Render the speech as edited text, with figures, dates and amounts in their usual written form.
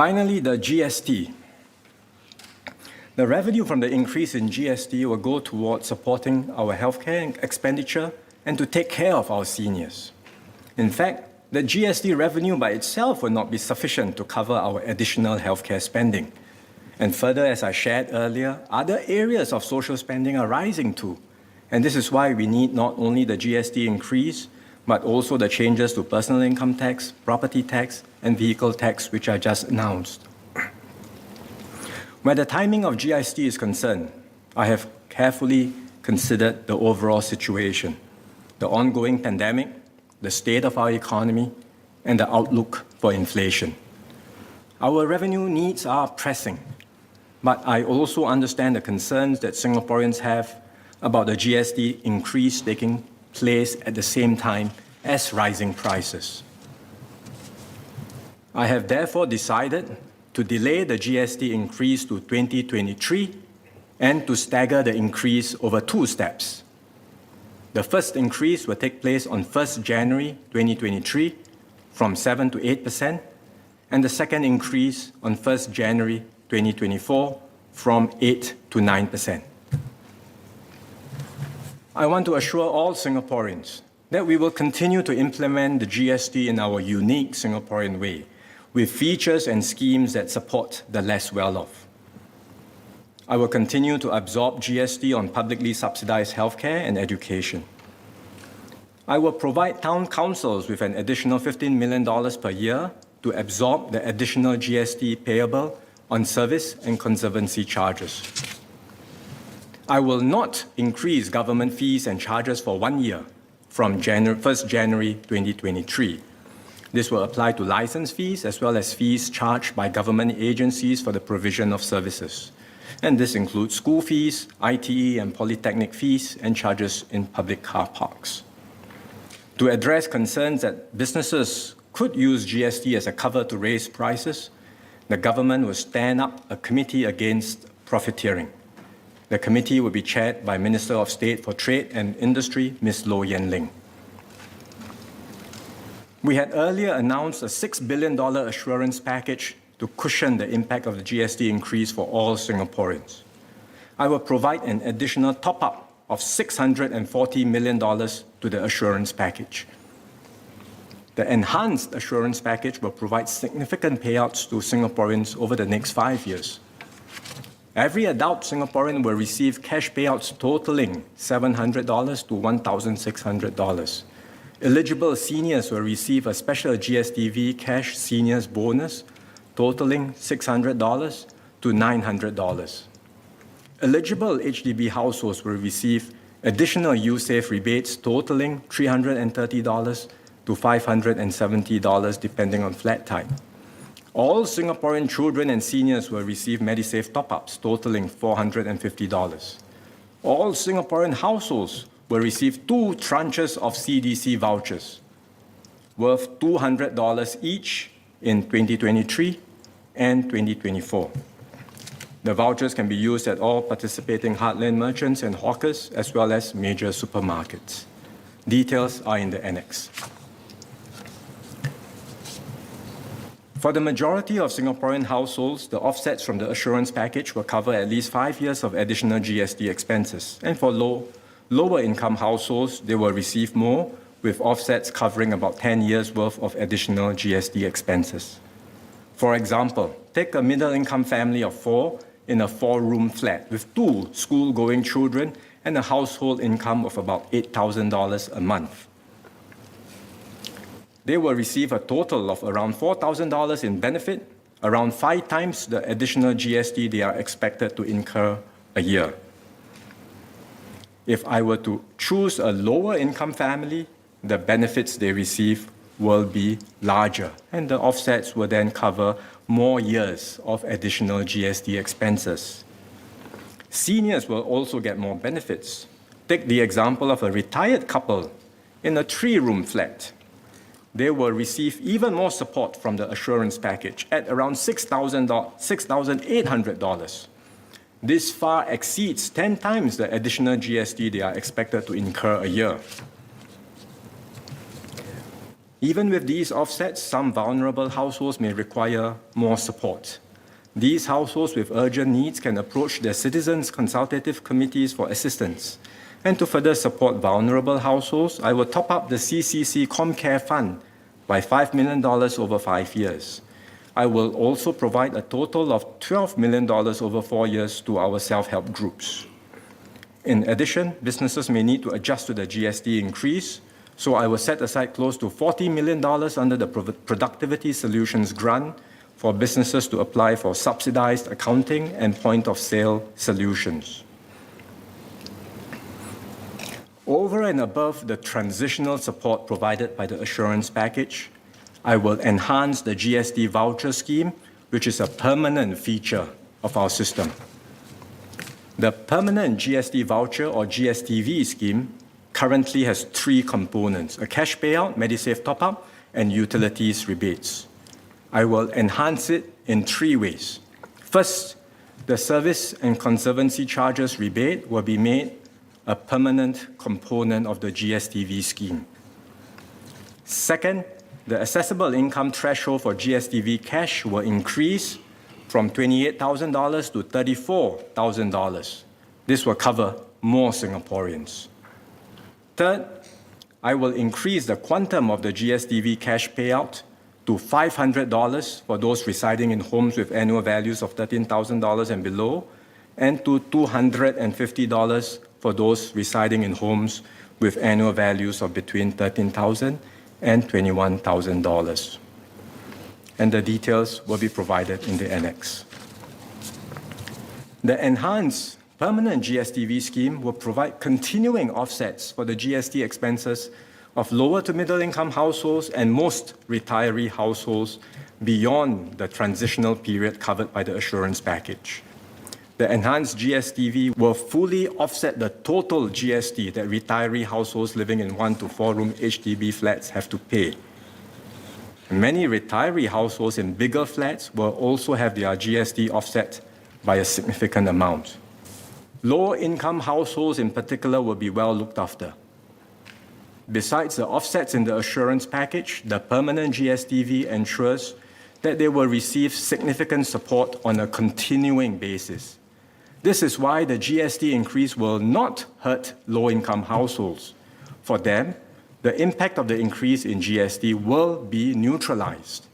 Finally, the GST. The revenue from the increase in GST will go towards supporting our healthcare expenditure and to take care of our seniors. In fact, the GST revenue by itself will not be sufficient to cover our additional healthcare spending. And further, as I shared earlier, other areas of social spending are rising too. And this is why we need not only the GST increase, but also the changes to personal income tax, property tax, and vehicle tax, which I just announced. Where the timing of GST is concerned, I have carefully considered the overall situation, the ongoing pandemic, the state of our economy, and the outlook for inflation. Our revenue needs are pressing, but I also understand the concerns that Singaporeans have about the GST increase taking place at the same time as rising prices. I have therefore decided to delay the GST increase to 2023 and to stagger the increase over 2 steps. The first increase will take place on 1st January 2023 from 7 to 8%, and the second increase on 1st January 2024 from 8 to 9%. I want to assure all Singaporeans that we will continue to implement the GST in our unique Singaporean way, with features and schemes that support the less well-off. I will continue to absorb GST on publicly subsidized healthcare and education. I will provide town councils with an additional $15 million per year to absorb the additional GST payable on service and conservancy charges. I will not increase government fees and charges for 1 year from 1st January 2023. This will apply to license fees as well as fees charged by government agencies for the provision of services. And this includes school fees, ITE and polytechnic fees, and charges in public car parks. To address concerns that businesses could use GST as a cover to raise prices, the government will stand up a committee against profiteering. The committee will be chaired by Minister of State for Trade and Industry, Ms. Low Yen Ling. We had earlier announced a $6 billion assurance package to cushion the impact of the GST increase for all Singaporeans. I will provide an additional top-up of $640 million to the assurance package. The enhanced assurance package will provide significant payouts to Singaporeans over the next 5 years. Every adult Singaporean will receive cash payouts totaling $700 to $1,600. Eligible seniors will receive a special GSTV cash seniors bonus totaling $600 to $900. Eligible HDB households will receive additional USAVE rebates totaling $330 to $570 depending on flat type. All Singaporean children and seniors will receive MediSave top-ups totaling $450. All Singaporean households will receive 2 tranches of CDC vouchers worth $200 each in 2023 and 2024. The vouchers can be used at all participating heartland merchants and hawkers as well as major supermarkets. Details are in the annex. For the majority of Singaporean households, the offsets from the assurance package will cover at least 5 years of additional GST expenses. And for lower income households, they will receive more, with offsets covering about 10 years' worth of additional GST expenses. For example, take a middle-income family of 4 in a 4-room flat with 2 school-going children and a household income of about $8,000 a month. They will receive a total of around $4,000 in benefit, around 5 times the additional GST they are expected to incur a year. If I were to choose a lower-income family, the benefits they receive will be larger, and the offsets will then cover more years of additional GST expenses. Seniors will also get more benefits. Take the example of a retired couple in a 3-room flat. They will receive even more support from the assurance package at around $6,800. This far exceeds 10 times the additional GST they are expected to incur a year. Even with these offsets, some vulnerable households may require more support. These households with urgent needs can approach their citizens' consultative committees for assistance. And to further support vulnerable households, I will top up the CCC ComCare Fund by $5 million over 5 years. I will also provide a total of $12 million over 4 years to our self-help groups. In addition, businesses may need to adjust to the GST increase, so I will set aside close to $40 million under the Productivity Solutions Grant for businesses to apply for subsidized accounting and point-of-sale solutions. Over and above the transitional support provided by the assurance package, I will enhance the GST voucher scheme, which is a permanent feature of our system. The permanent GST voucher or GSTV scheme currently has 3 components: a cash payout, MediSave top-up, and utilities rebates. I will enhance it in 3 ways. First, the service and conservancy charges rebate will be made a permanent component of the GSTV scheme. Second, the assessable income threshold for GSTV cash will increase from $28,000 to $34,000. This will cover more Singaporeans. Third, I will increase the quantum of the GSTV cash payout to $500 for those residing in homes with annual values of $13,000 and below, and to $250 for those residing in homes with annual values of between $13,000 and $21,000. And the details will be provided in the annex. The enhanced permanent GSTV scheme will provide continuing offsets for the GST expenses of lower to middle income households and most retiree households beyond the transitional period covered by the assurance package. The enhanced GSTV will fully offset the total GST that retiree households living in 1 to 4 room HDB flats have to pay. Many retiree households in bigger flats will also have their GST offset by a significant amount. Low-income households in particular will be well looked after. Besides the offsets in the assurance package, the permanent GSTV ensures that they will receive significant support on a continuing basis. This is why the GST increase will not hurt low-income households. For them, the impact of the increase in GST will be neutralized.